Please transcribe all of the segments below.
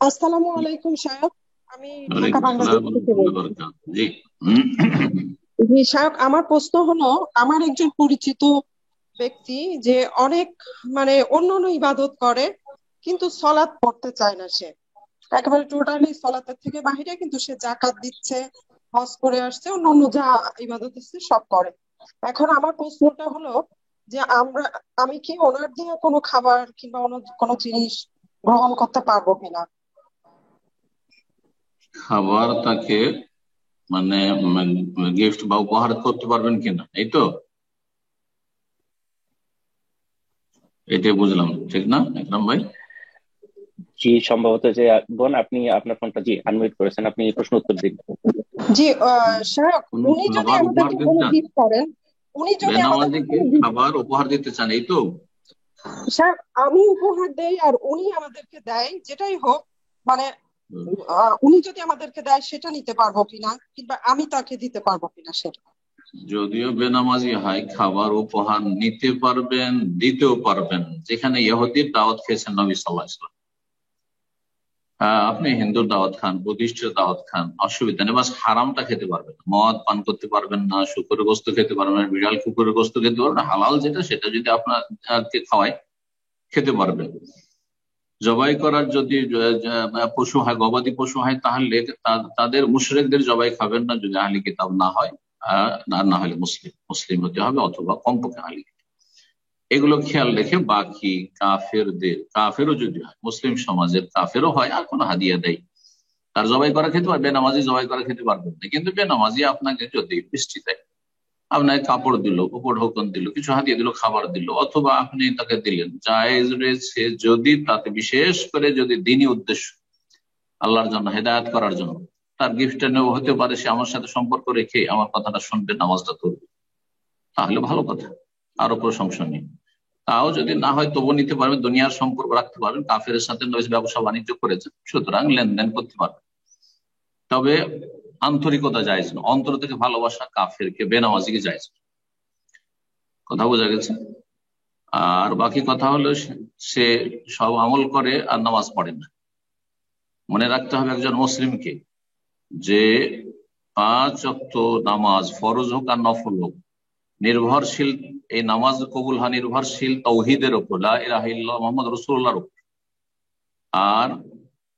আসসালামু আলাইকুম সাহেব। আমি ঢাকা ওয়ালাইকুম বাংলাদেশ আসসালাম থেকে ওয়া বলছি। বারাকাতুহু। জি। জি সাহেব, আমার প্রশ্ন হলো, আমার একজন পরিচিত ব্যক্তি যে অনেক অন্যান্য ইবাদত করে, কিন্তু সলাৎ পড়তে চায় না। সে একেবারে টোটালি সলাতের থেকে বাহিরে, কিন্তু সে জাকাত দিচ্ছে, হজ করে আসছে, অন্যান্য যা ইবাদত আছে সব করে। এখন আমার প্রশ্নটা হলো যে আমি কি ওনার দিয়ে কোনো খাবার কিংবা অন্য কোনো জিনিস গ্রহণ করতে পারবো কিনা? খাবার তাকে মানে গিফট বা উপহার করতে পারবেন কিনা, এই তো? এটাই বুঝলাম, ঠিক না একরাম ভাই? জি, সম্ভবত যে বোন, আপনি আপনার ফোনটা জি আনমিউট করেছেন, আপনি প্রশ্ন উত্তর দিন। জি স্যার, কোন উনি যদি খাবার উপহার আমাদেরকে দিতে কোনো চান? গিফট করেন, উনি যদি আমাদেরকে বেনামাজিকে কোনো গিফট, খাবার উপহার দিতে চান, এই তো? স্যার আমি উপহার দেই আর উনি আমাদেরকে দেয়, যেটাই হোক, মানে উনি যদি আমাদেরকে দেয় সেটা নিতে পারবো কিনা, কিংবা আমি তাকে দিতে পারবো কিনা সেটা। যদিও বেনামাজি হয়, খাবার উপহার নিতে পারবেন, দিতেও পারবেন। যেখানে ইহুদির দাওয়াত খেয়েছেন নবী সাল্লাল্লাহু আলাইহি ওয়াসাল্লাম, আপনি হিন্দুর দাওয়াত খান, বুদ্ধিস্টের দাওয়াত খান, অসুবিধা নেই, বাস হারামটা খেতে পারবেন না। মদ পান করতে পারবেন না, শুকরের গোস্ত খেতে পারবেন না, বিড়াল কুকুরের গোস্ত খেতে পারবেন না। হালাল যেটা, সেটা যদি আপনাকে খাওয়ায় খেতে পারবেন। জবাই করার যদি পশু হয়, গবাদি পশু হয়, তাহলে তাদের মুশরিকদের জবাই খাবেন না, যদি আহলি কিতাব না হয়। আর না হলে মুসলিম মুসলিম হতে হবে, অথবা কমপক্ষে আহলি কিতাব। এগুলো খেয়াল রেখে বাকি কাফেরও যদি হয়, মুসলিম সমাজের কাফেরও হয়, আর কোনো হাদিয়া দেয়, তার জবাই করা খেতে পারবে। বেনামাজি জবাই করা খেতে পারবেন না। কিন্তু বেনামাজি আপনাকে যদি বৃষ্টি দেয়, আপনাকে কাপড় দিল, উপর ঢোকন দিল, কিছু হাতিয়ে দিল, খাবার দিল, অথবা আপনি তাকে দিলেন, জায়েজ রয়েছে, যদি তাতে বিশেষ করে যদি দিনী উদ্দেশ্য, আল্লাহর জন্য, হেদায়েত করার জন্য, তার গিফটটা নেওয়া হতে পারে, সে আমার সাথে সম্পর্ক রেখে আমার কথাটা শুনবে, নামাজটা করবে, তাহলে ভালো কথা, আরো প্রশংসা নেই। তাও যদি না হয়, তবু নিতে পারবেন, দুনিয়ার সম্পর্ক রাখতে পারবেন, কাফের সাথে ব্যবসা বাণিজ্য করেছেন, সুতরাং লেনদেন করতে পারবেন। তবে আন্তরিকতা জায়েজ না, অন্তর থেকে ভালোবাসা কাফেরকে, বেনামাজিকে জায়েজ না। কথা বোঝা গেছে? আর বাকি কথা হলো, সে সব আমল করে আর নামাজ পড়ে না। মনে রাখতে হবে একজন মুসলিমকে, যে 5 ওয়াক্ত নামাজ, ফরজ হোক আর নফল হোক, নির্ভরশীল, এই নামাজ কবুল হয় নির্ভরশীল তাওহীদের উপর, লা ইলাহা ইল্লাল্লাহ মুহাম্মদ রাসূলুল্লাহর উপর। আর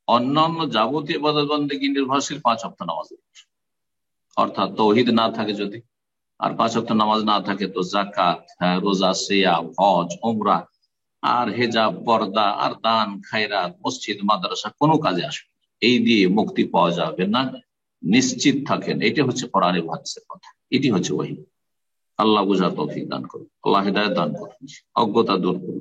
অন্যান্য যাবতীয় ইবাদত বন্দেগী নির্ভরশীল 5 ওয়াক্ত নামাজের উপর। অর্থাৎ তৌহিদ না থাকে যদি, আর 5 ওয়াক্ত নামাজ না থাকে, তো জাকাত, রোজা, সিয়াম, হজ, উমরা, আর হেজাব, পর্দা, আর দান, খায়রাত, মসজিদ, মাদ্রাসা কোনো কাজে আসবে না। এই দিয়ে মুক্তি পাওয়া যাবে না, নিশ্চিত থাকেন। এটা হচ্ছে কোরআনের হাদিসের কথা, এটি হচ্ছে ওহী। আল্লাহ বুঝার তৌফিক দান করুন, আল্লাহ হিদায়াত দান করুন, অজ্ঞতা দূর করুন।